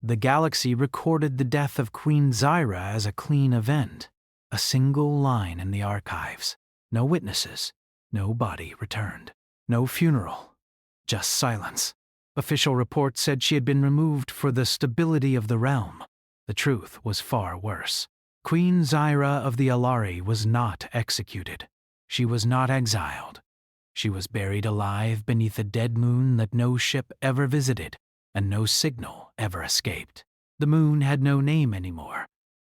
The galaxy recorded the death of Queen Zyra as a clean event. A single line in the archives. No witnesses, no body returned. No funeral, just silence. Official reports said she had been removed for the stability of the realm. The truth was far worse. Queen Zyra of the Alari was not executed. She was not exiled. She was buried alive beneath a dead moon that no ship ever visited, and no signal ever escaped. The moon had no name anymore.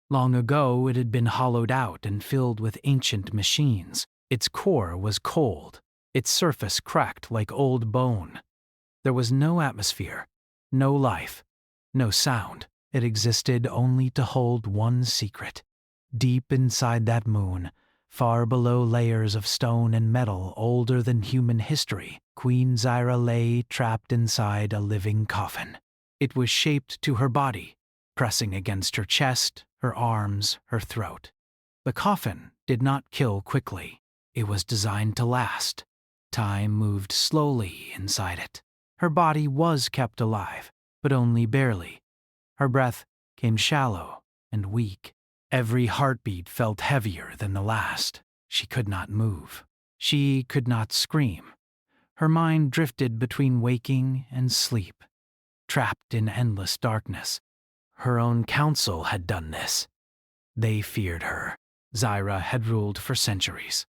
Long ago it had been hollowed out and filled with ancient machines. Its core was cold, its surface cracked like old bone. There was no atmosphere, no life, no sound. It existed only to hold one secret. Deep inside that moon, far below layers of stone and metal older than human history, Queen Zyra lay trapped inside a living coffin. It was shaped to her body, pressing against her chest, her arms, her throat. The coffin did not kill quickly. It was designed to last. Time moved slowly inside it. Her body was kept alive, but only barely. Her breath came shallow and weak. Every heartbeat felt heavier than the last. She could not move. She could not scream. Her mind drifted between waking and sleep, trapped in endless darkness. Her own council had done this. They feared her. Zyra had ruled for centuries.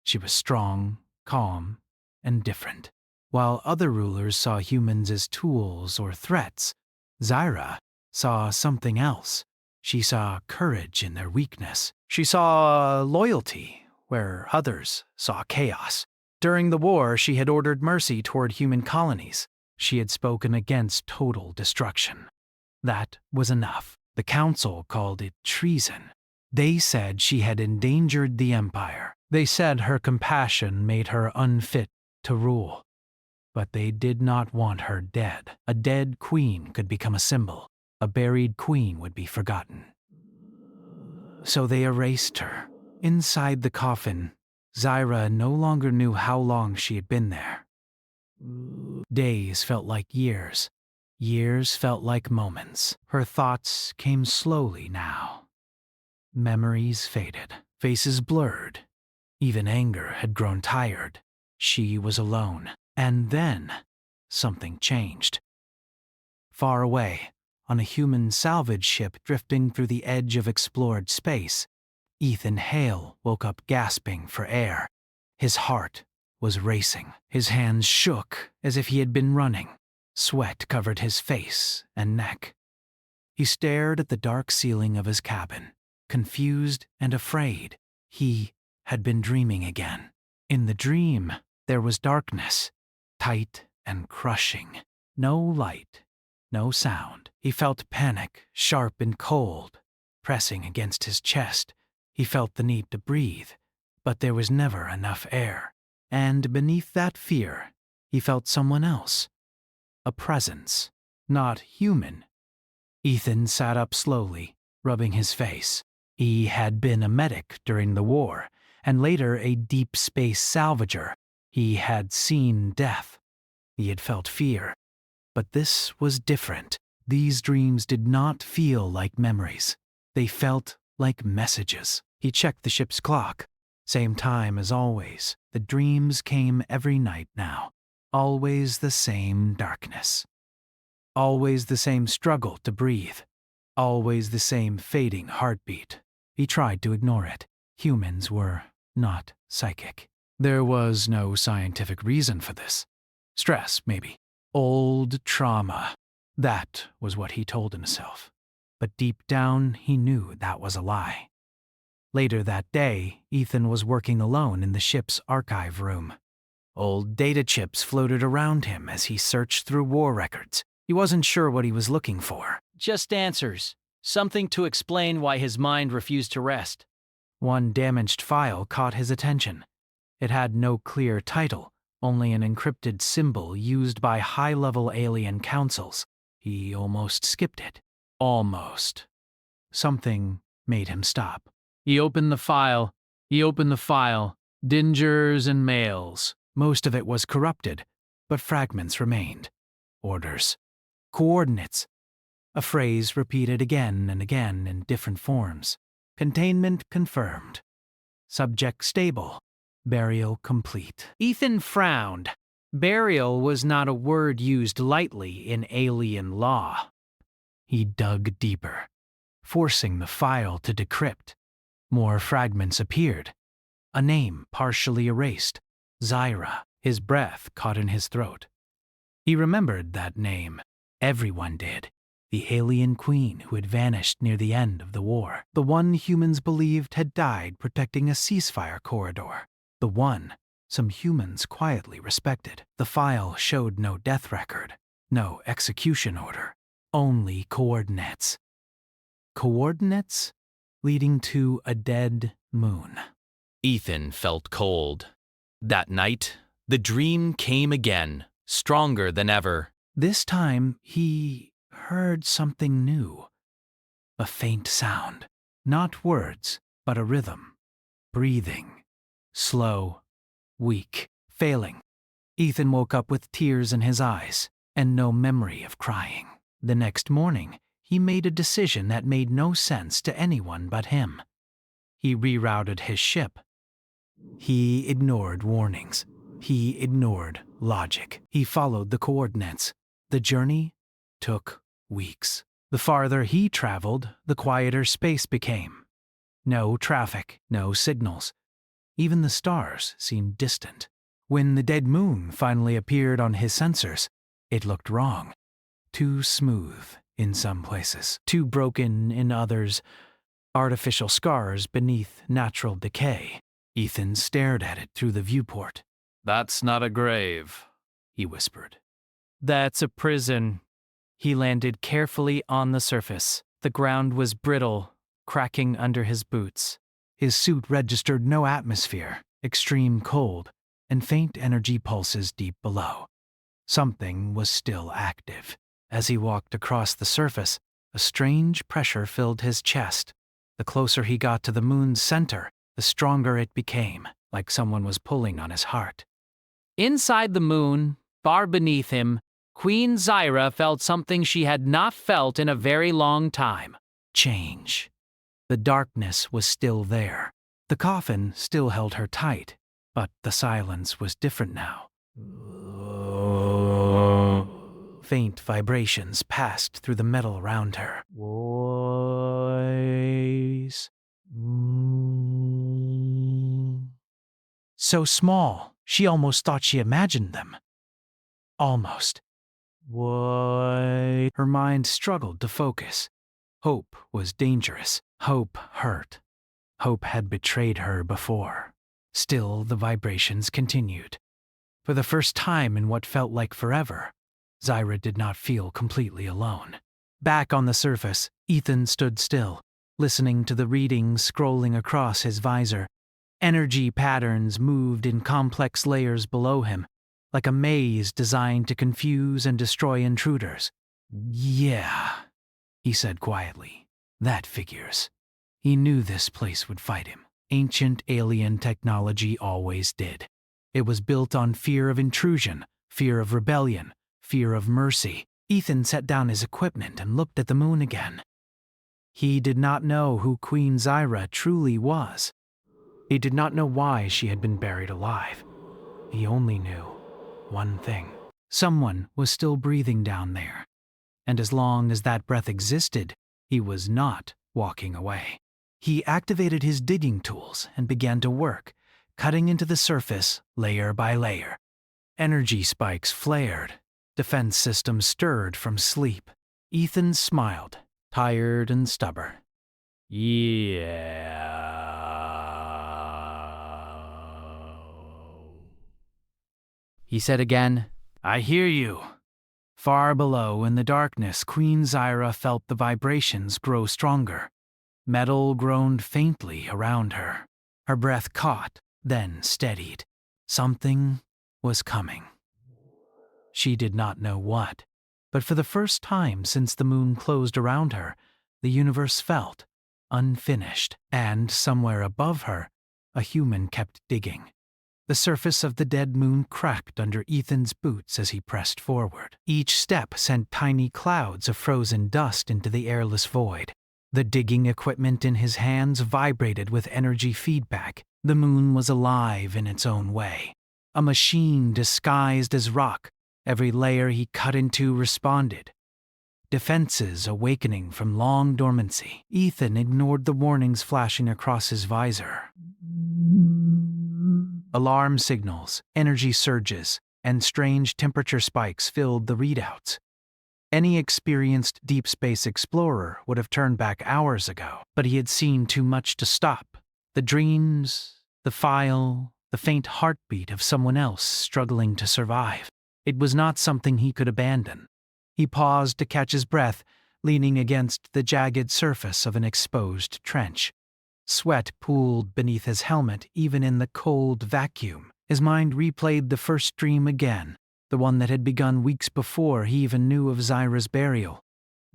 She was strong, calm, and different. While other rulers saw humans as tools or threats, Zyra saw something else. She saw courage in their weakness. She saw loyalty where others saw chaos. During the war, she had ordered mercy toward human colonies. She had spoken against total destruction. That was enough. The council called it treason. They said she had endangered the empire. They said her compassion made her unfit to rule. But they did not want her dead. A dead queen could become a symbol. A buried queen would be forgotten. So they erased her. Inside the coffin, Zyra no longer knew how long she had been there. Days felt like years. Years felt like moments. Her thoughts came slowly now. Memories faded. Faces blurred. Even anger had grown tired. She was alone. And then, something changed. Far away, on a human salvage ship drifting through the edge of explored space, Ethan Hale woke up gasping for air. His heart was racing. His hands shook as if he had been running. Sweat covered his face and neck. He stared at the dark ceiling of his cabin, confused and afraid. He had been dreaming again. In the dream, there was darkness, tight and crushing. No light, no sound. He felt panic, sharp and cold, pressing against his chest. He felt the need to breathe, but there was never enough air. And beneath that fear, he felt someone else. A presence, not human. Ethan sat up slowly, rubbing his face. He had been a medic during the war, and later a deep space salvager. He had seen death. He had felt fear. But this was different. These dreams did not feel like memories. They felt like messages. He checked the ship's clock. Same time as always. The dreams came every night now. Always the same darkness. Always the same struggle to breathe. Always the same fading heartbeat. He tried to ignore it. Humans were not psychic. There was no scientific reason for this. Stress, maybe. Old trauma. That was what he told himself. But deep down, he knew that was a lie. Later that day, Ethan was working alone in the ship's archive room. Old data chips floated around him as he searched through war records. He wasn't sure what he was looking for. Just answers. Something to explain why his mind refused to rest. One damaged file caught his attention. It had no clear title, only an encrypted symbol used by high-level alien councils. He almost skipped it. Almost. Something made him stop. He opened the file. Dingers and mails. Most of it was corrupted, but fragments remained. Orders. Coordinates. A phrase repeated again and again in different forms. Containment confirmed. Subject stable. Burial complete. Ethan frowned. Burial was not a word used lightly in alien law. He dug deeper, forcing the file to decrypt. More fragments appeared. A name partially erased. Zyra. His breath caught in his throat. He remembered that name. Everyone did. The alien queen who had vanished near the end of the war. The one humans believed had died protecting a ceasefire corridor. The one some humans quietly respected. The file showed no death record, no execution order, only coordinates. Coordinates leading to a dead moon. Ethan felt cold. That night, the dream came again, stronger than ever. This time, he heard something new. A faint sound. Not words, but a rhythm. Breathing. Slow. Weak. Failing. Ethan woke up with tears in his eyes and no memory of crying. The next morning, he made a decision that made no sense to anyone but him. He rerouted his ship. He ignored warnings. He ignored logic. He followed the coordinates. The journey took weeks. The farther he traveled, the quieter space became. No traffic, no signals. Even the stars seemed distant. When the dead moon finally appeared on his sensors, it looked wrong. Too smooth in some places, too broken in others. Artificial scars beneath natural decay. Ethan stared at it through the viewport. "That's not a grave," he whispered. "That's a prison." He landed carefully on the surface. The ground was brittle, cracking under his boots. His suit registered no atmosphere, extreme cold, and faint energy pulses deep below. Something was still active. As he walked across the surface, a strange pressure filled his chest. The closer he got to the moon's center, the stronger it became, like someone was pulling on his heart. Inside the moon, far beneath him, Queen Zyra felt something she had not felt in a very long time. Change. The darkness was still there. The coffin still held her tight, but the silence was different now. Faint vibrations passed through the metal around her. Voice. So small, she almost thought she imagined them. Almost. What? Her mind struggled to focus. Hope was dangerous. Hope hurt. Hope had betrayed her before. Still, the vibrations continued. For the first time in what felt like forever, Zyra did not feel completely alone. Back on the surface, Ethan stood still, listening to the readings scrolling across his visor. Energy patterns moved in complex layers below him, like a maze designed to confuse and destroy intruders. "Yeah," he said quietly. "That figures." He knew this place would fight him. Ancient alien technology always did. It was built on fear of intrusion, fear of rebellion, fear of mercy. Ethan set down his equipment and looked at the moon again. He did not know who Queen Zyra truly was. He did not know why she had been buried alive. He only knew one thing. Someone was still breathing down there. And as long as that breath existed, he was not walking away. He activated his digging tools and began to work, cutting into the surface layer by layer. Energy spikes flared. Defense systems stirred from sleep. Ethan smiled, tired and stubborn. "Yeah." He said again, "I hear you." Far below in the darkness, Queen Zyra felt the vibrations grow stronger. Metal groaned faintly around her. Her breath caught, then steadied. Something was coming. She did not know what, but for the first time since the moon closed around her, the universe felt unfinished, and somewhere above her, a human kept digging. The surface of the dead moon cracked under Ethan's boots as he pressed forward. Each step sent tiny clouds of frozen dust into the airless void. The digging equipment in his hands vibrated with energy feedback. The moon was alive in its own way. A machine disguised as rock. Every layer he cut into responded. Defenses awakening from long dormancy. Ethan ignored the warnings flashing across his visor. Alarm signals, energy surges, and strange temperature spikes filled the readouts. Any experienced deep space explorer would have turned back hours ago, but he had seen too much to stop. The dreams, the file, the faint heartbeat of someone else struggling to survive. It was not something he could abandon. He paused to catch his breath, leaning against the jagged surface of an exposed trench. Sweat pooled beneath his helmet even in the cold vacuum. His mind replayed the first dream again, the one that had begun weeks before he even knew of Zyra's burial.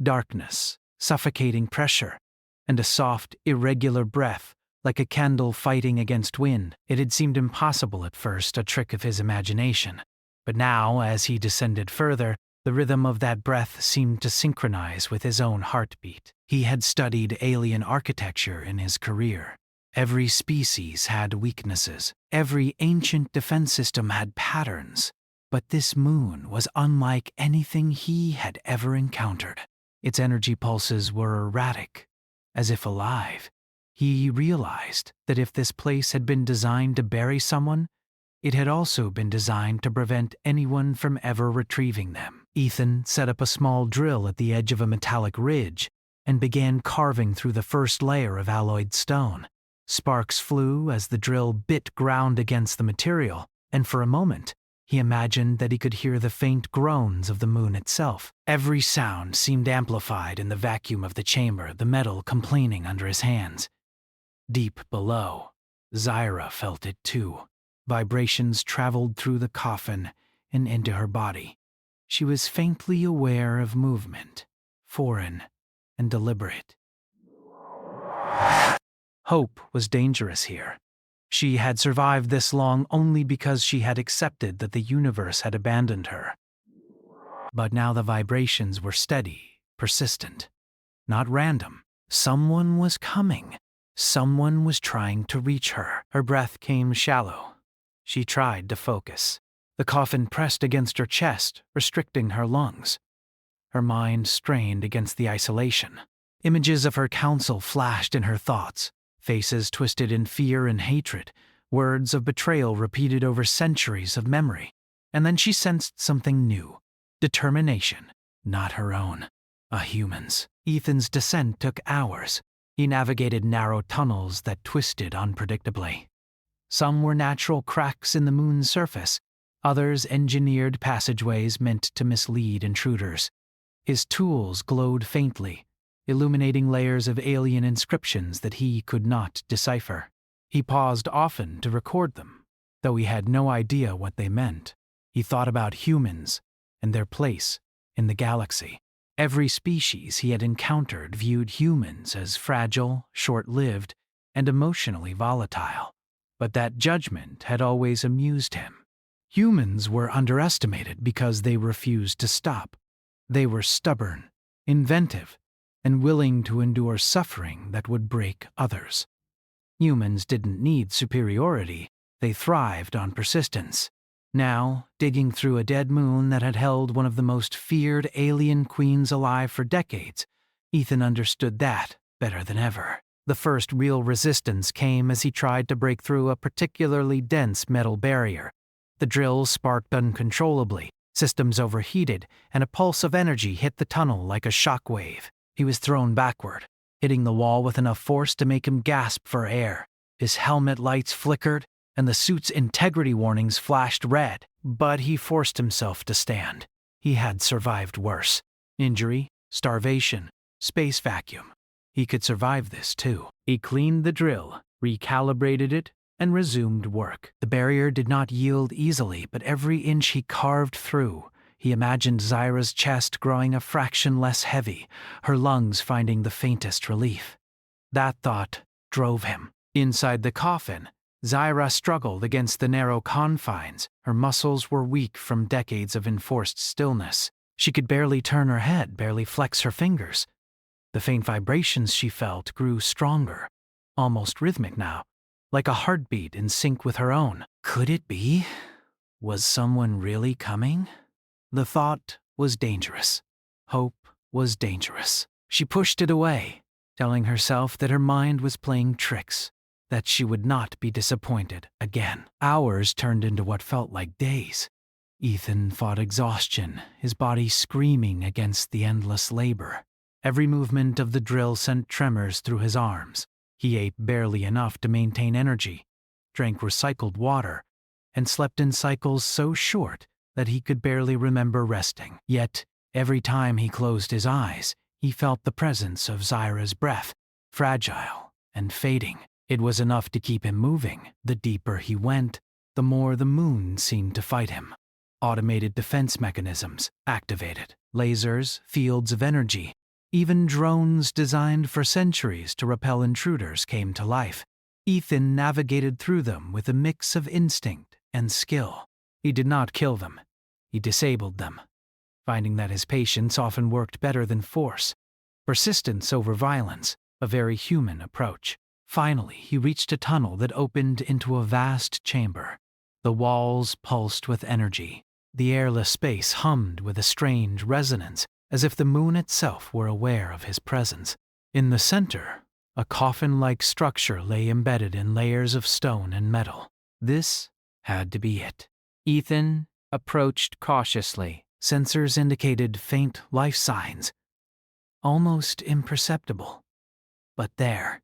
Darkness, suffocating pressure, and a soft, irregular breath, like a candle fighting against wind. It had seemed impossible at first, a trick of his imagination. But now, as he descended further, the rhythm of that breath seemed to synchronize with his own heartbeat. He had studied alien architecture in his career. Every species had weaknesses. Every ancient defense system had patterns. But this moon was unlike anything he had ever encountered. Its energy pulses were erratic, as if alive. He realized that if this place had been designed to bury someone, it had also been designed to prevent anyone from ever retrieving them. Ethan set up a small drill at the edge of a metallic ridge and began carving through the first layer of alloyed stone. Sparks flew as the drill bit ground against the material, and for a moment, he imagined that he could hear the faint groans of the moon itself. Every sound seemed amplified in the vacuum of the chamber, the metal complaining under his hands. Deep below, Zyra felt it too. Vibrations traveled through the coffin and into her body. She was faintly aware of movement, foreign and deliberate. Hope was dangerous here. She had survived this long only because she had accepted that the universe had abandoned her. But now the vibrations were steady, persistent, not random. Someone was coming. Someone was trying to reach her. Her breath came shallow. She tried to focus. The coffin pressed against her chest, restricting her lungs. Her mind strained against the isolation. Images of her counsel flashed in her thoughts, faces twisted in fear and hatred, words of betrayal repeated over centuries of memory. And then she sensed something new. Determination, not her own. A human's. Ethan's descent took hours. He navigated narrow tunnels that twisted unpredictably. Some were natural cracks in the moon's surface, others engineered passageways meant to mislead intruders. His tools glowed faintly, illuminating layers of alien inscriptions that he could not decipher. He paused often to record them, though he had no idea what they meant. He thought about humans and their place in the galaxy. Every species he had encountered viewed humans as fragile, short-lived, and emotionally volatile. But that judgment had always amused him. Humans were underestimated because they refused to stop. They were stubborn, inventive, and willing to endure suffering that would break others. Humans didn't need superiority, they thrived on persistence. Now, digging through a dead moon that had held one of the most feared alien queens alive for decades, Ethan understood that better than ever. The first real resistance came as he tried to break through a particularly dense metal barrier. The drill sparked uncontrollably, systems overheated, and a pulse of energy hit the tunnel like a shock wave. He was thrown backward, hitting the wall with enough force to make him gasp for air. His helmet lights flickered, and the suit's integrity warnings flashed red. But he forced himself to stand. He had survived worse. Injury, starvation, space vacuum. He could survive this too. He cleaned the drill, recalibrated it, and resumed work. The barrier did not yield easily, but every inch he carved through, he imagined Zyra's chest growing a fraction less heavy, her lungs finding the faintest relief. That thought drove him. Inside the coffin, Zyra struggled against the narrow confines. Her muscles were weak from decades of enforced stillness. She could barely turn her head, barely flex her fingers. The faint vibrations she felt grew stronger, almost rhythmic now, like a heartbeat in sync with her own. Could it be? Was someone really coming? The thought was dangerous. Hope was dangerous. She pushed it away, telling herself that her mind was playing tricks, that she would not be disappointed again. Hours turned into what felt like days. Ethan fought exhaustion, his body screaming against the endless labor. Every movement of the drill sent tremors through his arms. He ate barely enough to maintain energy, drank recycled water, and slept in cycles so short that he could barely remember resting. Yet, every time he closed his eyes, he felt the presence of Zyra's breath, fragile and fading. It was enough to keep him moving. The deeper he went, the more the moon seemed to fight him. Automated defense mechanisms activated, lasers, fields of energy. Even drones designed for centuries to repel intruders came to life. Ethan navigated through them with a mix of instinct and skill. He did not kill them. He disabled them, finding that his patience often worked better than force. Persistence over violence, a very human approach. Finally, he reached a tunnel that opened into a vast chamber. The walls pulsed with energy. The airless space hummed with a strange resonance, as if the moon itself were aware of his presence. In the center, a coffin-like structure lay embedded in layers of stone and metal. This had to be it. Ethan approached cautiously. Sensors indicated faint life signs, almost imperceptible. But there.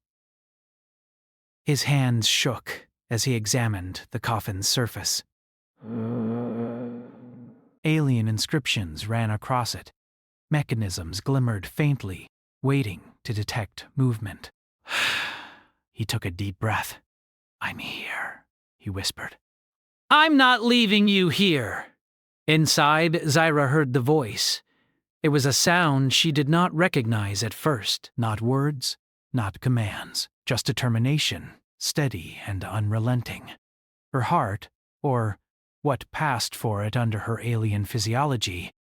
His hands shook as he examined the coffin's surface. Alien inscriptions ran across it. Mechanisms glimmered faintly, waiting to detect movement. He took a deep breath. "I'm here," he whispered. "I'm not leaving you here." Inside, Zyra heard the voice. It was a sound she did not recognize at first. Not words, not commands, just determination, steady and unrelenting. Her heart, or what passed for it under her alien physiology,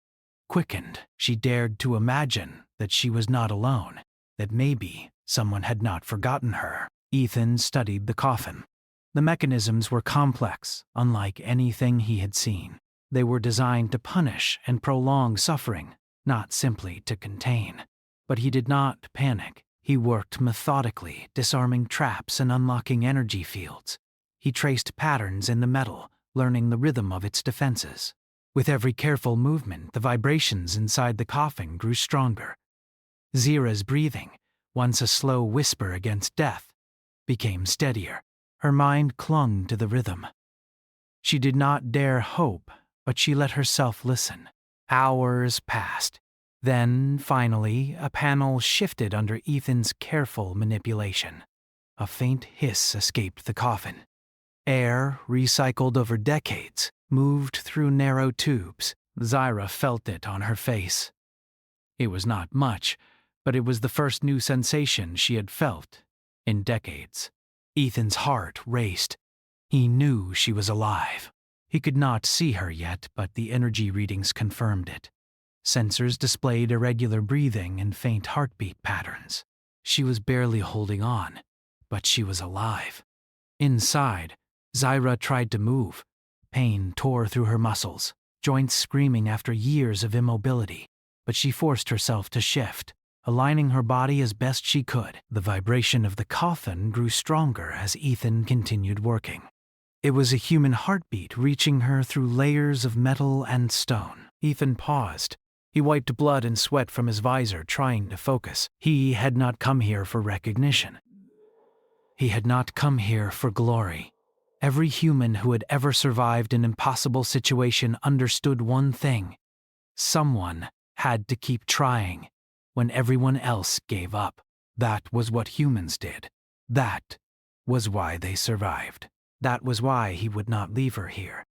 quickened. She dared to imagine that she was not alone, that maybe someone had not forgotten her. Ethan studied the coffin. The mechanisms were complex, unlike anything he had seen. They were designed to punish and prolong suffering, not simply to contain. But he did not panic. He worked methodically, disarming traps and unlocking energy fields. He traced patterns in the metal, learning the rhythm of its defenses. With every careful movement, the vibrations inside the coffin grew stronger. Zyra's breathing, once a slow whisper against death, became steadier. Her mind clung to the rhythm. She did not dare hope, but she let herself listen. Hours passed. Then, finally, a panel shifted under Ethan's careful manipulation. A faint hiss escaped the coffin. Air, recycled over decades, moved through narrow tubes. Zyra felt it on her face. It was not much, but it was the first new sensation she had felt in decades. Ethan's heart raced. He knew she was alive. He could not see her yet, but the energy readings confirmed it. Sensors displayed irregular breathing and faint heartbeat patterns. She was barely holding on, but she was alive. Inside, Zyra tried to move. Pain tore through her muscles, joints screaming after years of immobility. But she forced herself to shift, aligning her body as best she could. The vibration of the coffin grew stronger as Ethan continued working. It was a human heartbeat reaching her through layers of metal and stone. Ethan paused. He wiped blood and sweat from his visor, trying to focus. He had not come here for recognition. He had not come here for glory. Every human who had ever survived an impossible situation understood one thing. Someone had to keep trying when everyone else gave up. That was what humans did. That was why they survived. That was why he would not leave her here.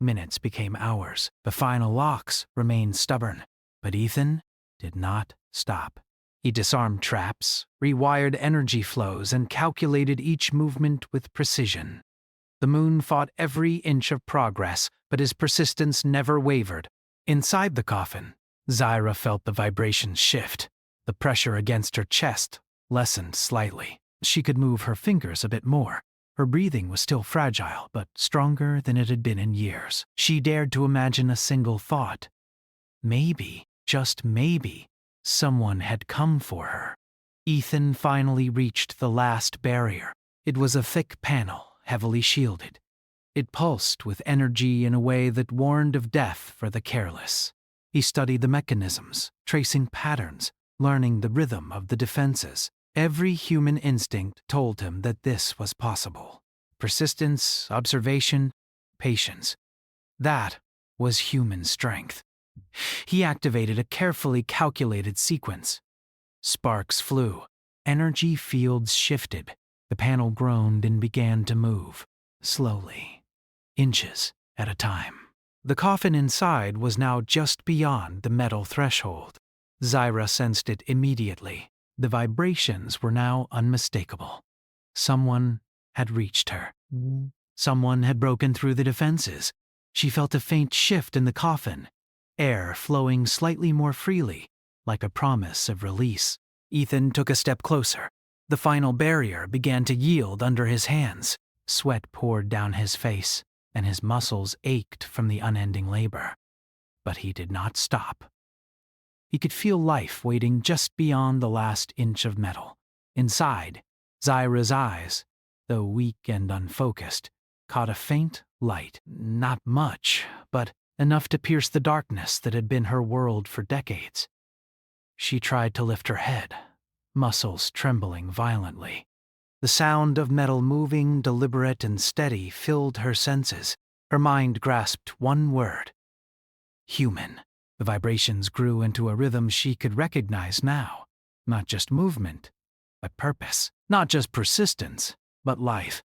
Minutes became hours. The final locks remained stubborn. But Ethan did not stop. He disarmed traps, rewired energy flows, and calculated each movement with precision. The moon fought every inch of progress, but his persistence never wavered. Inside the coffin, Zyra felt the vibrations shift. The pressure against her chest lessened slightly. She could move her fingers a bit more. Her breathing was still fragile, but stronger than it had been in years. She dared to imagine a single thought. Maybe, just maybe, someone had come for her. Ethan finally reached the last barrier. It was a thick panel, heavily shielded. It pulsed with energy in a way that warned of death for the careless. He studied the mechanisms, tracing patterns, learning the rhythm of the defenses. Every human instinct told him that this was possible. Persistence, observation, patience. That was human strength. He activated a carefully calculated sequence. Sparks flew. Energy fields shifted. The panel groaned and began to move, slowly, inches at a time. The coffin inside was now just beyond the metal threshold. Zyra sensed it immediately. The vibrations were now unmistakable. Someone had reached her. Someone had broken through the defenses. She felt a faint shift in the coffin, air flowing slightly more freely, like a promise of release. Ethan took a step closer. The final barrier began to yield under his hands. Sweat poured down his face, and his muscles ached from the unending labor. But he did not stop. He could feel life waiting just beyond the last inch of metal. Inside, Zyra's eyes, though weak and unfocused, caught a faint light. Not much, but enough to pierce the darkness that had been her world for decades. She tried to lift her head, muscles trembling violently. The sound of metal moving, deliberate and steady, filled her senses. Her mind grasped one word: human. The vibrations grew into a rhythm she could recognize now. Not just movement, but purpose. Not just persistence, but life.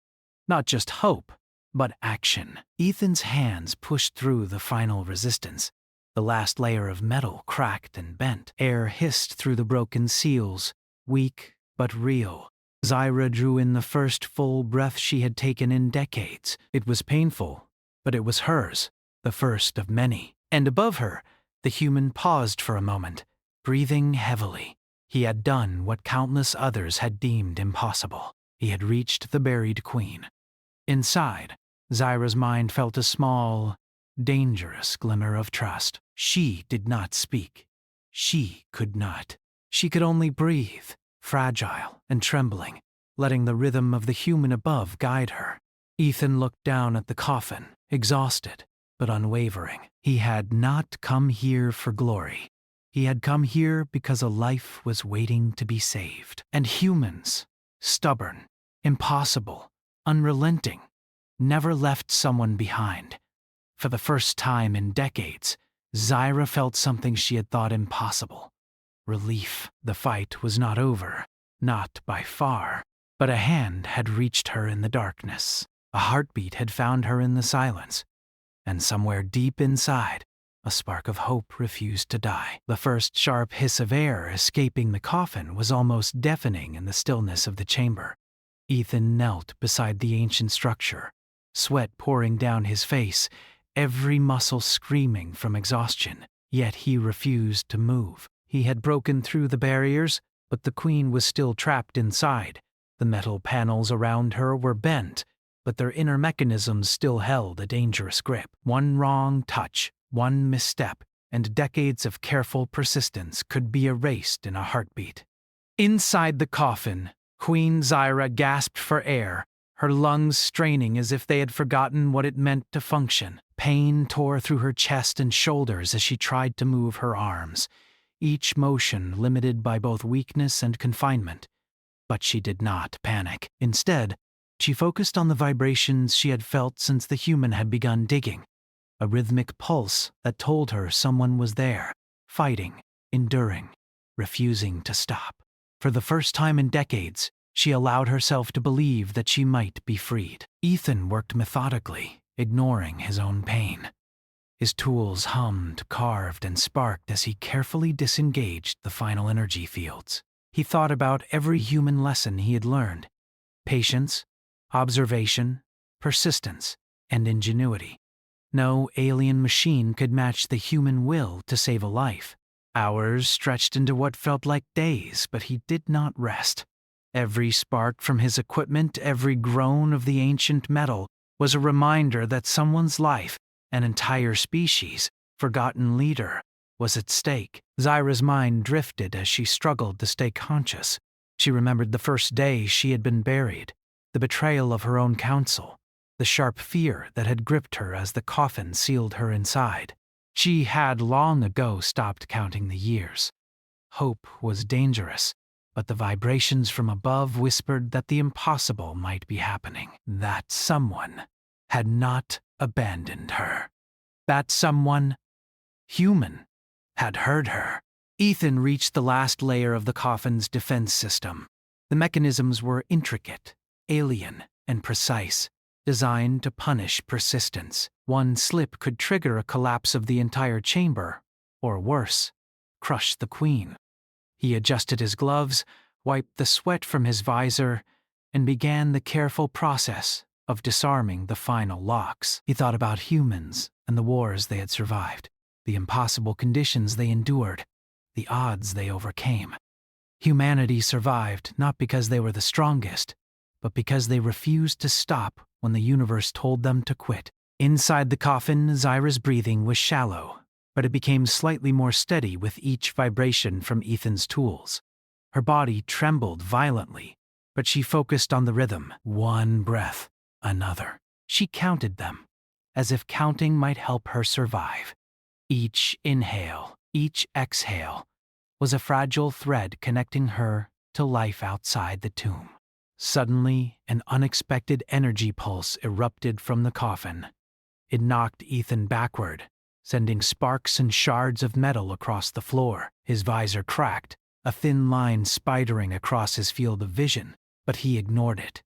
Not just hope, but action. Ethan's hands pushed through the final resistance. The last layer of metal cracked and bent. Air hissed through the broken seals, weak but real. Zyra drew in the first full breath she had taken in decades. It was painful, but it was hers, the first of many. And above her, the human paused for a moment, breathing heavily. He had done what countless others had deemed impossible. He had reached the buried queen. Inside, Zyra's mind felt a small, dangerous glimmer of trust. She did not speak. She could not. She could only breathe, fragile and trembling, letting the rhythm of the human above guide her. Ethan looked down at the coffin, exhausted but unwavering. He had not come here for glory. He had come here because a life was waiting to be saved. And humans, stubborn, impossible, unrelenting, never left someone behind. For the first time in decades, Zyra felt something she had thought impossible: relief. The fight was not over, not by far, but a hand had reached her in the darkness. A heartbeat had found her in the silence. And somewhere deep inside, a spark of hope refused to die. The first sharp hiss of air escaping the coffin was almost deafening in the stillness of the chamber. Ethan knelt beside the ancient structure, sweat pouring down his face, every muscle screaming from exhaustion. Yet he refused to move. He had broken through the barriers, but the queen was still trapped inside. The metal panels around her were bent, but their inner mechanisms still held a dangerous grip. One wrong touch, one misstep, and decades of careful persistence could be erased in a heartbeat. Inside the coffin, Queen Zyra gasped for air, her lungs straining as if they had forgotten what it meant to function. Pain tore through her chest and shoulders as she tried to move her arms, each motion limited by both weakness and confinement. But she did not panic. Instead, she focused on the vibrations she had felt since the human had begun digging, a rhythmic pulse that told her someone was there, fighting, enduring, refusing to stop. For the first time in decades, she allowed herself to believe that she might be freed. Ethan worked methodically, ignoring his own pain. His tools hummed, carved, and sparked as he carefully disengaged the final energy fields. He thought about every human lesson he had learned: patience, observation, persistence, and ingenuity. No alien machine could match the human will to save a life. Hours stretched into what felt like days, but he did not rest. Every spark from his equipment, every groan of the ancient metal, was a reminder that someone's life, an entire species, forgotten leader, was at stake. Zyra's mind drifted as she struggled to stay conscious. She remembered the first day she had been buried, the betrayal of her own counsel, the sharp fear that had gripped her as the coffin sealed her inside. She had long ago stopped counting the years. Hope was dangerous, but the vibrations from above whispered that the impossible might be happening, that someone had not abandoned her. That someone, human, had heard her. Ethan reached the last layer of the coffin's defense system. The mechanisms were intricate, alien, and precise, designed to punish persistence. One slip could trigger a collapse of the entire chamber, or worse, crush the queen. He adjusted his gloves, wiped the sweat from his visor, and began the careful process of disarming the final locks. He thought about humans and the wars they had survived, the impossible conditions they endured, the odds they overcame. Humanity survived not because they were the strongest, but because they refused to stop when the universe told them to quit. Inside the coffin, Zyra's breathing was shallow, but it became slightly more steady with each vibration from Ethan's tools. Her body trembled violently, but she focused on the rhythm. One breath, another. She counted them, as if counting might help her survive. Each inhale, each exhale, was a fragile thread connecting her to life outside the tomb. Suddenly, an unexpected energy pulse erupted from the coffin. It knocked Ethan backward, sending sparks and shards of metal across the floor. His visor cracked, a thin line spidering across his field of vision, but he ignored it.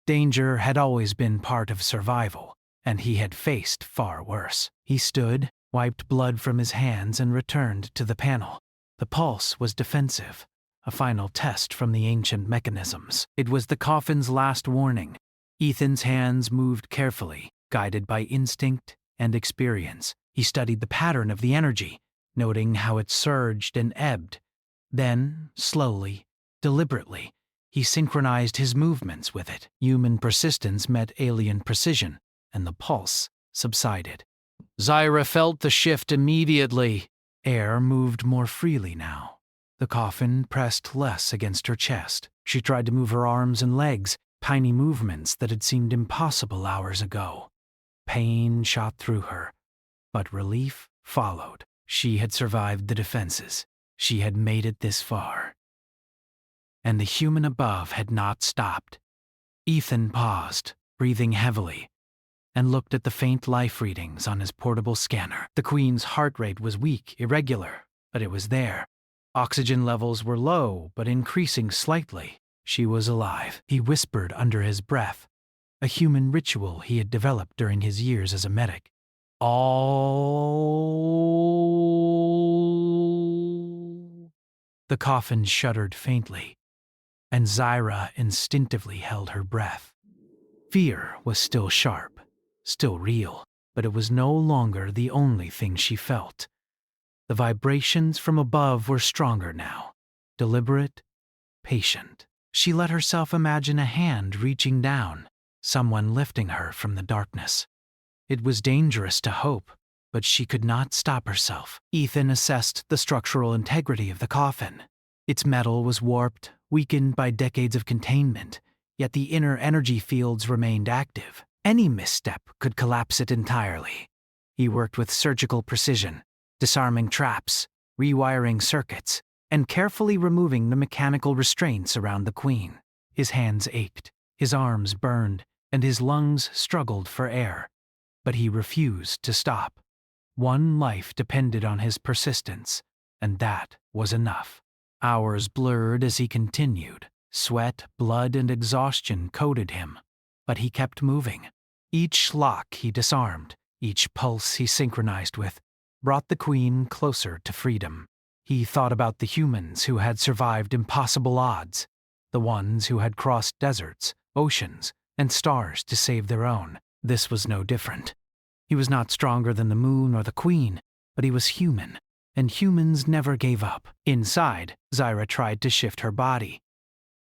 Danger had always been part of survival, and he had faced far worse. He stood, wiped blood from his hands, and returned to the panel. The pulse was defensive, a final test from the ancient mechanisms. It was the coffin's last warning. Ethan's hands moved carefully, guided by instinct and experience. He studied the pattern of the energy, noting how it surged and ebbed. Then, slowly, deliberately, he synchronized his movements with it. Human persistence met alien precision, and the pulse subsided. Zyra felt the shift immediately. Air moved more freely now. The coffin pressed less against her chest. She tried to move her arms and legs, tiny movements that had seemed impossible hours ago. Pain shot through her, but relief followed. She had survived the defenses. She had made it this far. And the human above had not stopped. Ethan paused, breathing heavily, and looked at the faint life readings on his portable scanner. The queen's heart rate was weak, irregular, but it was there. Oxygen levels were low, but increasing slightly. She was alive, he whispered under his breath, a human ritual he had developed during his years as a medic. All. The coffin shuddered faintly, and Zyra instinctively held her breath. Fear was still sharp, still real, but it was no longer the only thing she felt. The vibrations from above were stronger now, deliberate, patient. She let herself imagine a hand reaching down, someone lifting her from the darkness. It was dangerous to hope, but she could not stop herself. Ethan assessed the structural integrity of the coffin. Its metal was warped, weakened by decades of containment, yet the inner energy fields remained active. Any misstep could collapse it entirely. He worked with surgical precision, disarming traps, rewiring circuits, and carefully removing the mechanical restraints around the queen. His hands ached, his arms burned, and his lungs struggled for air. But he refused to stop. One life depended on his persistence, and that was enough. Hours blurred as he continued. Sweat, blood, and exhaustion coated him, but he kept moving. Each lock he disarmed, each pulse he synchronized with, brought the queen closer to freedom. He thought about the humans who had survived impossible odds, the ones who had crossed deserts, oceans, and stars to save their own. This was no different. He was not stronger than the moon or the queen, but he was human, and humans never gave up. Inside, Zyra tried to shift her body.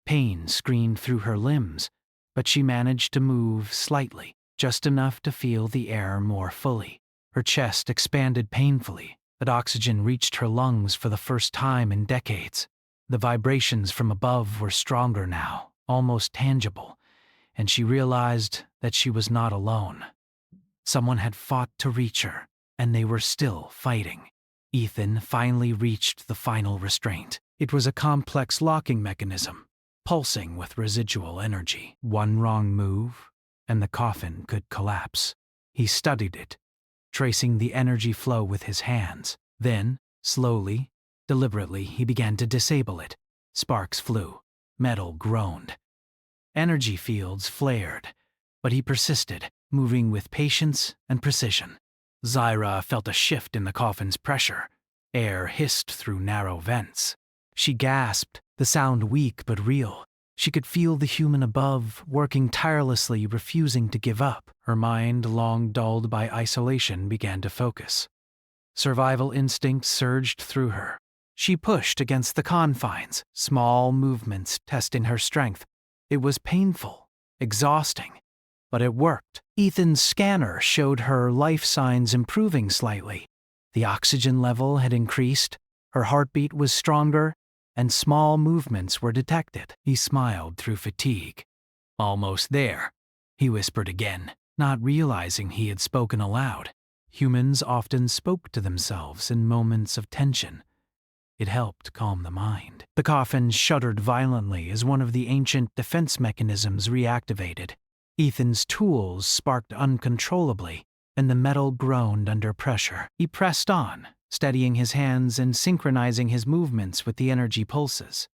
Pain screamed through her limbs, but she managed to move slightly, just enough to feel the air more fully. Her chest expanded painfully, but oxygen reached her lungs for the first time in decades. The vibrations from above were stronger now, almost tangible, and she realized that she was not alone. Someone had fought to reach her, and they were still fighting. Ethan finally reached the final restraint. It was a complex locking mechanism, pulsing with residual energy. One wrong move, and the coffin could collapse. He studied it, tracing the energy flow with his hands. Then, slowly, deliberately, he began to disable it. Sparks flew. Metal groaned. Energy fields flared, but he persisted, moving with patience and precision. Zyra felt a shift in the coffin's pressure. Air hissed through narrow vents. She gasped, the sound weak but real. She could feel the human above, working tirelessly, refusing to give up. Her mind, long dulled by isolation, began to focus. Survival instincts surged through her. She pushed against the confines, small movements testing her strength. It was painful, exhausting, but it worked. Ethan's scanner showed her life signs improving slightly. The oxygen level had increased, her heartbeat was stronger, and small movements were detected. He smiled through fatigue. "Almost there," he whispered again, not realizing he had spoken aloud. Humans often spoke to themselves in moments of tension. It helped calm the mind. The coffin shuddered violently as one of the ancient defense mechanisms reactivated. Ethan's tools sparked uncontrollably, and the metal groaned under pressure. He pressed on, steadying his hands and synchronizing his movements with the energy pulses.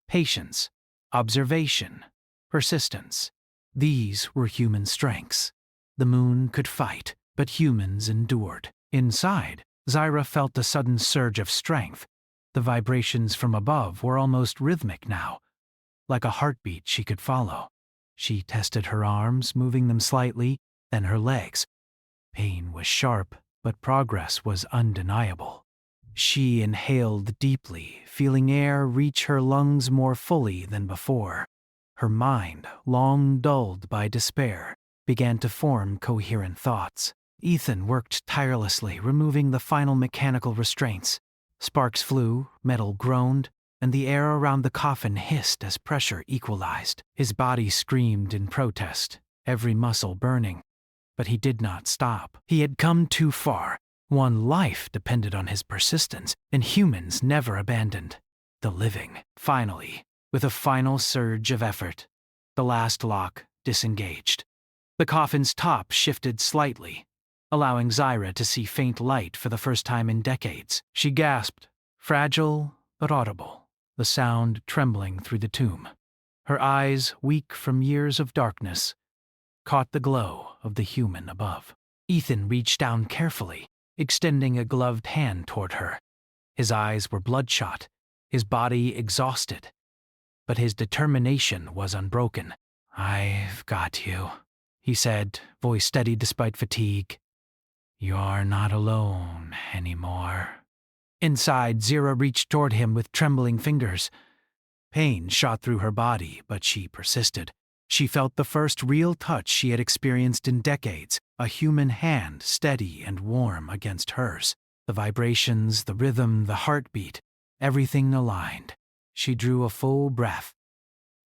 Patience, observation, persistence. These were human strengths. The moon could fight, but humans endured. Inside, Zyra felt a sudden surge of strength. The vibrations from above were almost rhythmic now, like a heartbeat she could follow. She tested her arms, moving them slightly, then her legs. Pain was sharp, but progress was undeniable. She inhaled deeply, feeling air reach her lungs more fully than before. Her mind, long dulled by despair, began to form coherent thoughts. Ethan worked tirelessly, removing the final mechanical restraints. Sparks flew, metal groaned, and the air around the coffin hissed as pressure equalized. His body screamed in protest, every muscle burning. But he did not stop. He had come too far. One life depended on his persistence, and humans never abandoned the living. Finally, with a final surge of effort, the last lock disengaged. The coffin's top shifted slightly, allowing Zyra to see faint light for the first time in decades. She gasped, fragile but audible, the sound trembling through the tomb. Her eyes, weak from years of darkness, caught the glow of the human above. Ethan reached down carefully, extending a gloved hand toward her. His eyes were bloodshot, his body exhausted, but his determination was unbroken. "I've got you," he said, voice steady despite fatigue. "You're not alone anymore." Inside, Zyra reached toward him with trembling fingers. Pain shot through her body, but she persisted. She felt the first real touch she had experienced in decades, a human hand steady and warm against hers. The vibrations, the rhythm, the heartbeat, everything aligned. She drew a full breath,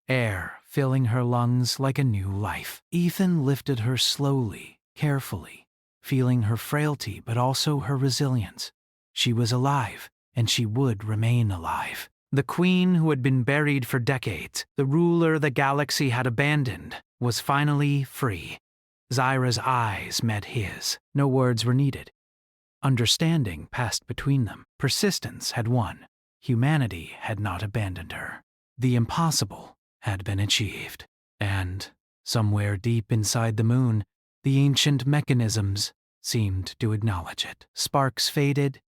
air filling her lungs like a new life. Ethan lifted her slowly, carefully, feeling her frailty but also her resilience. She was alive, and she would remain alive. The queen who had been buried for decades, the ruler the galaxy had abandoned, was finally free. Zyra's eyes met his. No words were needed. Understanding passed between them. Persistence had won. Humanity had not abandoned her. The impossible had been achieved. And, somewhere deep inside the moon, the ancient mechanisms seemed to acknowledge it. Sparks faded,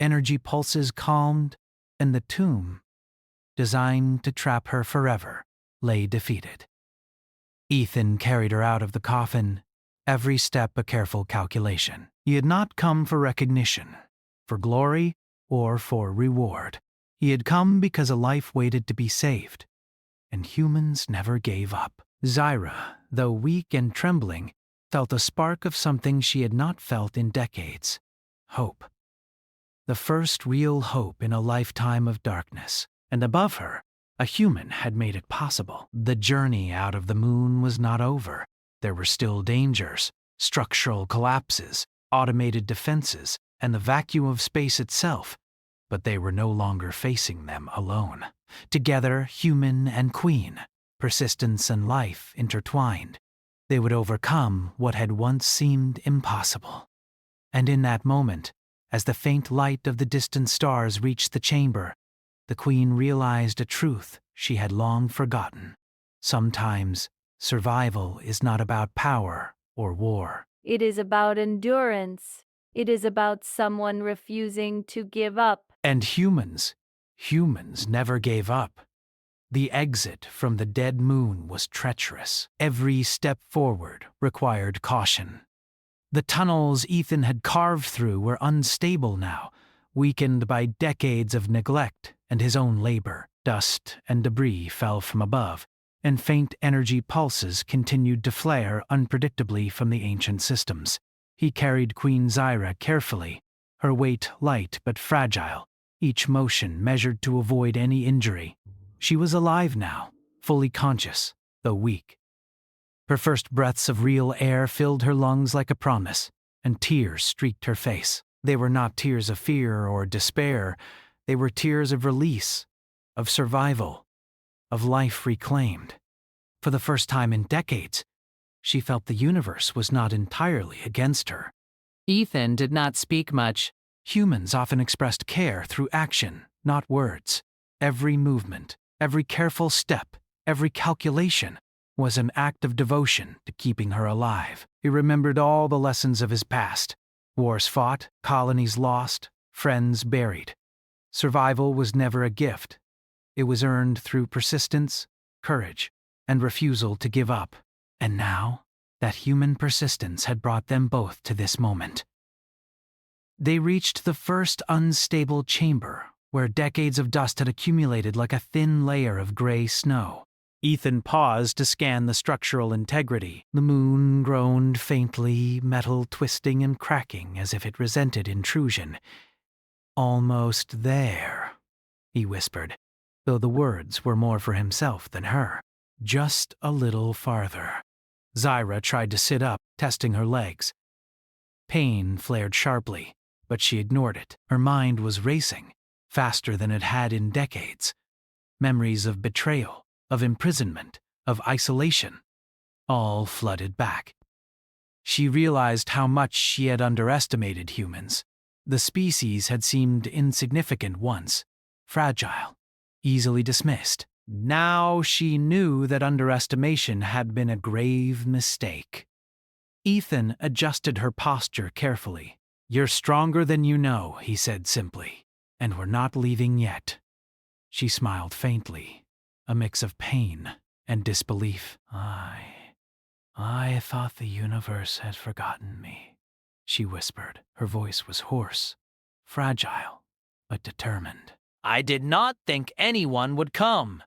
energy pulses calmed, and the tomb, designed to trap her forever, lay defeated. Ethan carried her out of the coffin, every step a careful calculation. He had not come for recognition, for glory, or for reward. He had come because a life waited to be saved, and humans never gave up. Zyra, though weak and trembling, felt a spark of something she had not felt in decades: hope. The first real hope in a lifetime of darkness. And above her, a human had made it possible. The journey out of the moon was not over. There were still dangers, structural collapses, automated defenses, and the vacuum of space itself, but they were no longer facing them alone. Together, human and queen, persistence and life intertwined, they would overcome what had once seemed impossible. And in that moment, as the faint light of the distant stars reached the chamber, the queen realized a truth she had long forgotten. Sometimes, survival is not about power or war. It is about endurance. It is about someone refusing to give up. And humans never gave up. The exit from the dead moon was treacherous. Every step forward required caution. The tunnels Ethan had carved through were unstable now, weakened by decades of neglect and his own labor. Dust and debris fell from above, and faint energy pulses continued to flare unpredictably from the ancient systems. He carried Queen Zyra carefully, her weight light but fragile, each motion measured to avoid any injury. She was alive now, fully conscious, though weak. Her first breaths of real air filled her lungs like a promise, and tears streaked her face. They were not tears of fear or despair. They were tears of release, of survival, of life reclaimed. For the first time in decades, she felt the universe was not entirely against her. Ethan did not speak much. Humans often expressed care through action, not words. Every movement, every careful step, every calculation was an act of devotion to keeping her alive. He remembered all the lessons of his past: wars fought, colonies lost, friends buried. Survival was never a gift. It was earned through persistence, courage, and refusal to give up. And now, that human persistence had brought them both to this moment. They reached the first unstable chamber, where decades of dust had accumulated like a thin layer of gray snow. Ethan paused to scan the structural integrity. The moon groaned faintly, metal twisting and cracking as if it resented intrusion. "Almost there," he whispered, though the words were more for himself than her. "Just a little farther." Zyra tried to sit up, testing her legs. Pain flared sharply, but she ignored it. Her mind was racing, faster than it had in decades. Memories of betrayal, of imprisonment, of isolation, all flooded back. She realized how much she had underestimated humans. The species had seemed insignificant once, fragile, easily dismissed. Now she knew that underestimation had been a grave mistake. Ethan adjusted her posture carefully. "You're stronger than you know," he said simply, "and we're not leaving yet." She smiled faintly, a mix of pain and disbelief. I thought the universe had forgotten me," she whispered. Her voice was hoarse, fragile, but determined. "I did not think anyone would come."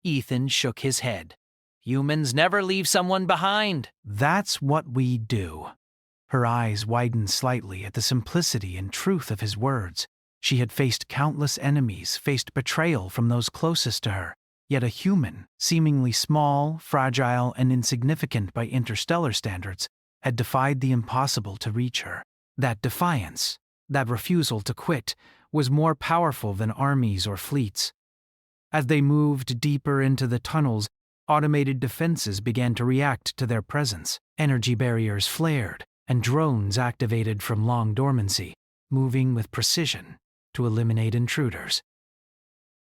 Ethan shook his head. "Humans never leave someone behind." "That's what we do." Her eyes widened slightly at the simplicity and truth of his words. She had faced countless enemies, faced betrayal from those closest to her. Yet a human, seemingly small, fragile, and insignificant by interstellar standards, had defied the impossible to reach her. That defiance, that refusal to quit, was more powerful than armies or fleets. As they moved deeper into the tunnels, automated defenses began to react to their presence. Energy barriers flared, and drones activated from long dormancy, moving with precision to eliminate intruders.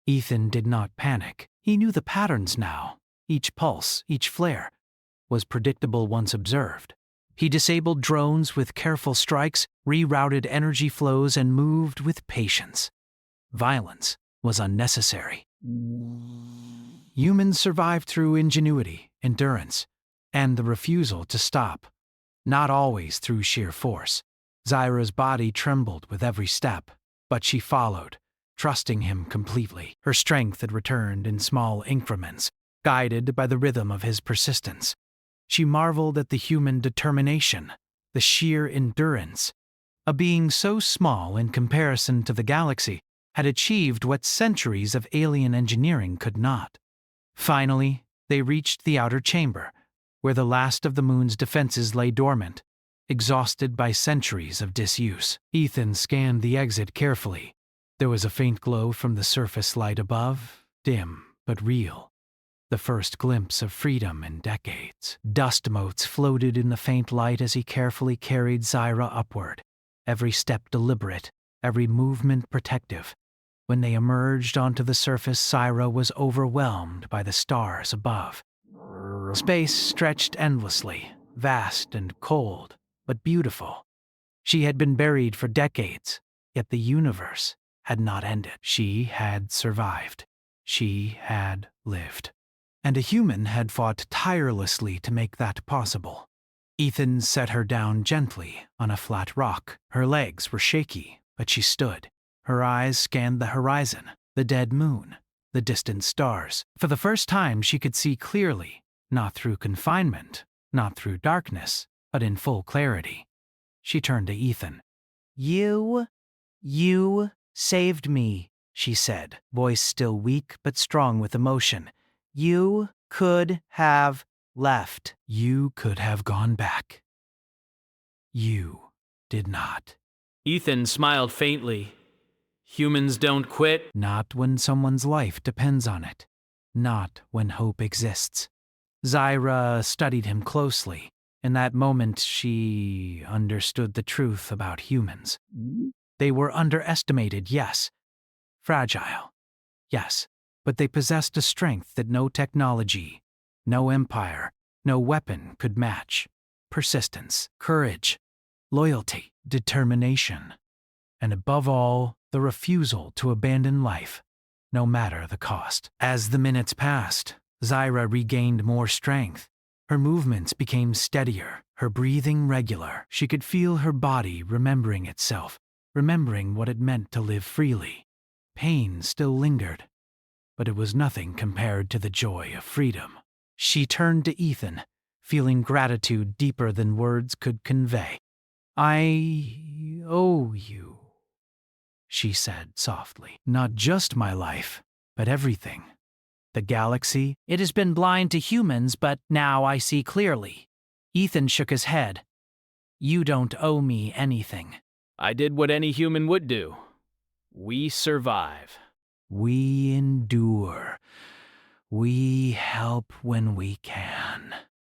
Ethan did not panic. He knew the patterns now. Each pulse, each flare, was predictable once observed. He disabled drones with careful strikes, rerouted energy flows, and moved with patience. Violence was unnecessary. Humans survived through ingenuity, endurance, and the refusal to stop. Not always through sheer force. Zyra's body trembled with every step, but she followed, trusting him completely. Her strength had returned in small increments, guided by the rhythm of his persistence. She marveled at the human determination, the sheer endurance. A being so small in comparison to the galaxy had achieved what centuries of alien engineering could not. Finally, they reached the outer chamber, where the last of the moon's defenses lay dormant, exhausted by centuries of disuse. Ethan scanned the exit carefully. There was a faint glow from the surface light above, dim but real. The first glimpse of freedom in decades. Dust motes floated in the faint light as he carefully carried Zyra upward, every step deliberate, every movement protective. When they emerged onto the surface, Zyra was overwhelmed by the stars above. Space stretched endlessly, vast and cold, but beautiful. She had been buried for decades, yet the universe had not ended. She had survived. She had lived. And a human had fought tirelessly to make that possible. Ethan set her down gently on a flat rock. Her legs were shaky, but she stood. Her eyes scanned the horizon, the dead moon, the distant stars. For the first time she could see clearly, not through confinement, not through darkness, but in full clarity. She turned to Ethan. You saved me, she said, voice still weak but strong with emotion. You could have left. You could have gone back. You did not. Ethan smiled faintly. Humans don't quit. Not when someone's life depends on it. Not when hope exists. Zyra studied him closely. In that moment, she understood the truth about humans. They were underestimated, yes. Fragile, yes. But they possessed a strength that no technology, no empire, no weapon could match. Persistence, courage, loyalty, determination, and above all, the refusal to abandon life, no matter the cost. As the minutes passed, Zyra regained more strength. Her movements became steadier, her breathing regular. She could feel her body remembering itself, remembering what it meant to live freely. Pain still lingered, but it was nothing compared to the joy of freedom. She turned to Ethan, feeling gratitude deeper than words could convey. I owe you, she said softly. Not just my life, but everything. The galaxy. It has been blind to humans, but now I see clearly. Ethan shook his head. You don't owe me anything. I did what any human would do. We survive. We endure. We help when we can.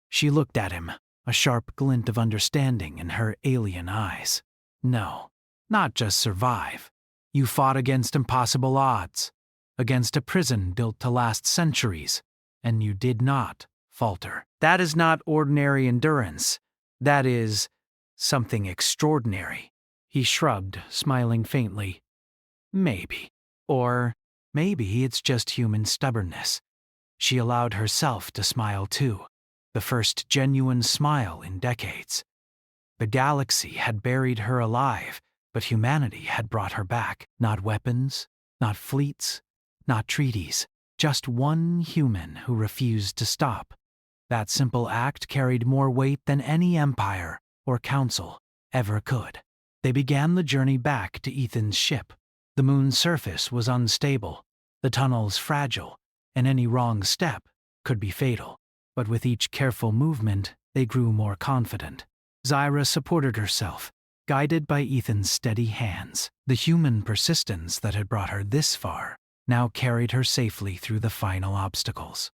She looked at him, a sharp glint of understanding in her alien eyes. No, not just survive. You fought against impossible odds, against a prison built to last centuries, and you did not falter. That is not ordinary endurance. That is something extraordinary. He shrugged, smiling faintly. Maybe. Or maybe it's just human stubbornness. She allowed herself to smile too, the first genuine smile in decades. The galaxy had buried her alive, but humanity had brought her back. Not weapons, not fleets, not treaties, just one human who refused to stop. That simple act carried more weight than any empire or council ever could. They began the journey back to Ethan's ship. The moon's surface was unstable, the tunnels fragile, and any wrong step could be fatal. But with each careful movement, they grew more confident. Zyra supported herself, guided by Ethan's steady hands. The human persistence that had brought her this far now carried her safely through the final obstacles.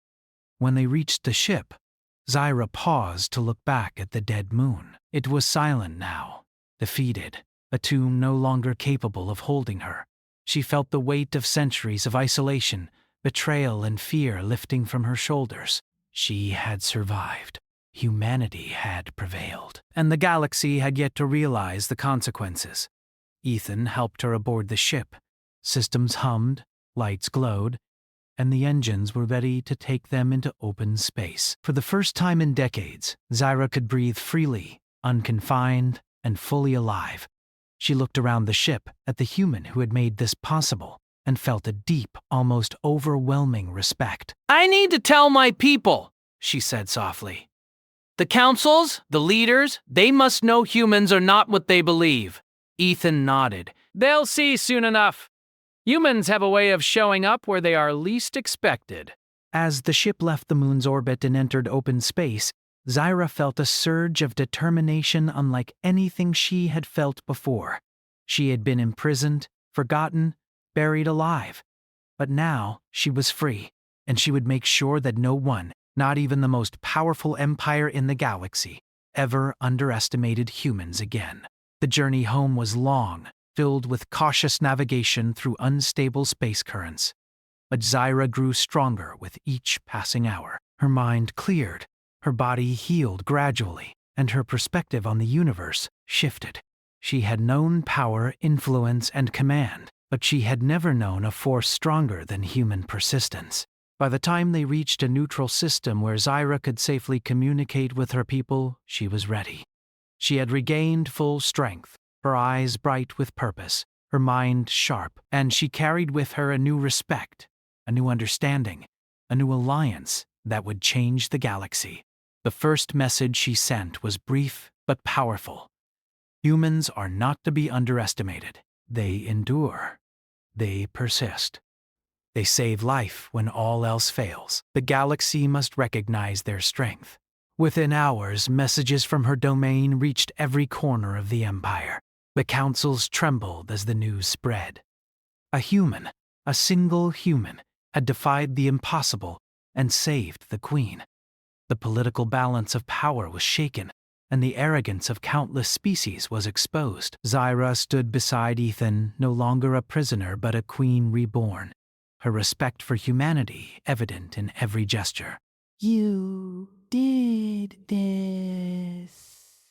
When they reached the ship, Zyra paused to look back at the dead moon. It was silent now, defeated, a tomb no longer capable of holding her. She felt the weight of centuries of isolation, betrayal, and fear lifting from her shoulders. She had survived. Humanity had prevailed, and the galaxy had yet to realize the consequences. Ethan helped her aboard the ship. Systems hummed, lights glowed, and the engines were ready to take them into open space. For the first time in decades, Zyra could breathe freely, unconfined, and fully alive. She looked around the ship at the human who had made this possible and felt a deep, almost overwhelming respect. I need to tell my people, she said softly. The councils, the leaders, they must know humans are not what they believe. Ethan nodded. They'll see soon enough. Humans have a way of showing up where they are least expected. As the ship left the moon's orbit and entered open space, Zyra felt a surge of determination unlike anything she had felt before. She had been imprisoned, forgotten, buried alive. But now she was free, and she would make sure that no one, not even the most powerful empire in the galaxy, ever underestimated humans again. The journey home was long, filled with cautious navigation through unstable space currents. But Zyra grew stronger with each passing hour. Her mind cleared, her body healed gradually, and her perspective on the universe shifted. She had known power, influence, and command, but she had never known a force stronger than human persistence. By the time they reached a neutral system where Zyra could safely communicate with her people, she was ready. She had regained full strength, her eyes bright with purpose, her mind sharp, and she carried with her a new respect, a new understanding, a new alliance that would change the galaxy. The first message she sent was brief but powerful. Humans are not to be underestimated. They endure. They persist. They save life when all else fails. The galaxy must recognize their strength. Within hours, messages from her domain reached every corner of the empire. The councils trembled as the news spread. A human, a single human, had defied the impossible and saved the queen. The political balance of power was shaken, and the arrogance of countless species was exposed. Zyra stood beside Ethan, no longer a prisoner but a queen reborn, her respect for humanity evident in every gesture. You did this,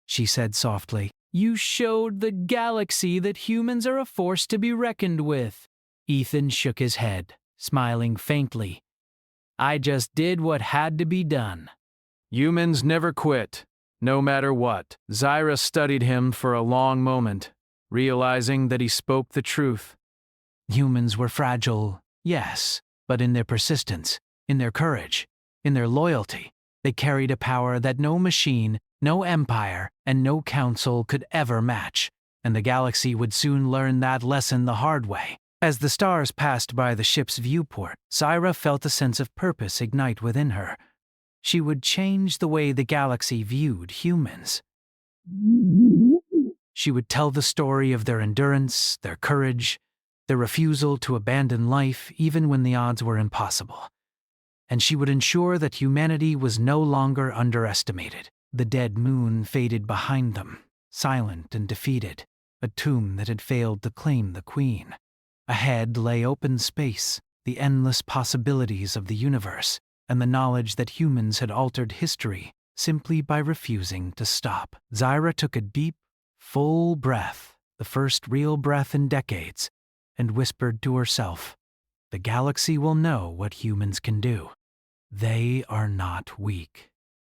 she said softly. You showed the galaxy that humans are a force to be reckoned with. Ethan shook his head, smiling faintly. I just did what had to be done. Humans never quit, no matter what. Zyra studied him for a long moment, realizing that he spoke the truth. Humans were fragile, yes, but in their persistence, in their courage, in their loyalty, they carried a power that no machine, no empire, and no council could ever match, and the galaxy would soon learn that lesson the hard way. As the stars passed by the ship's viewport, Zyra felt a sense of purpose ignite within her. She would change the way the galaxy viewed humans. She would tell the story of their endurance, their courage, their refusal to abandon life even when the odds were impossible. And she would ensure that humanity was no longer underestimated. The dead moon faded behind them, silent and defeated, a tomb that had failed to claim the queen. Ahead lay open space, the endless possibilities of the universe, and the knowledge that humans had altered history simply by refusing to stop. Zyra took a deep, full breath, the first real breath in decades, and whispered to herself, "The galaxy will know what humans can do. They are not weak.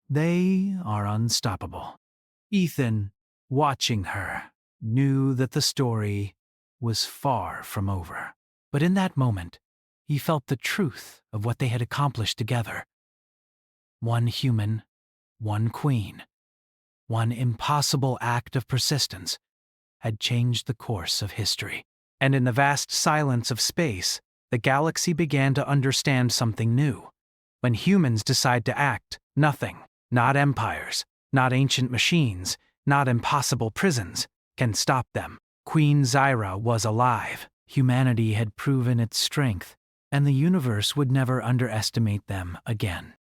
They are unstoppable." Ethan, watching her, knew that the story was far from over. But in that moment, he felt the truth of what they had accomplished together. One human, one queen, one impossible act of persistence had changed the course of history. And in the vast silence of space, the galaxy began to understand something new. When humans decide to act, nothing, not empires, not ancient machines, not impossible prisons, can stop them. Queen Zyra was alive. Humanity had proven its strength, and the universe would never underestimate them again.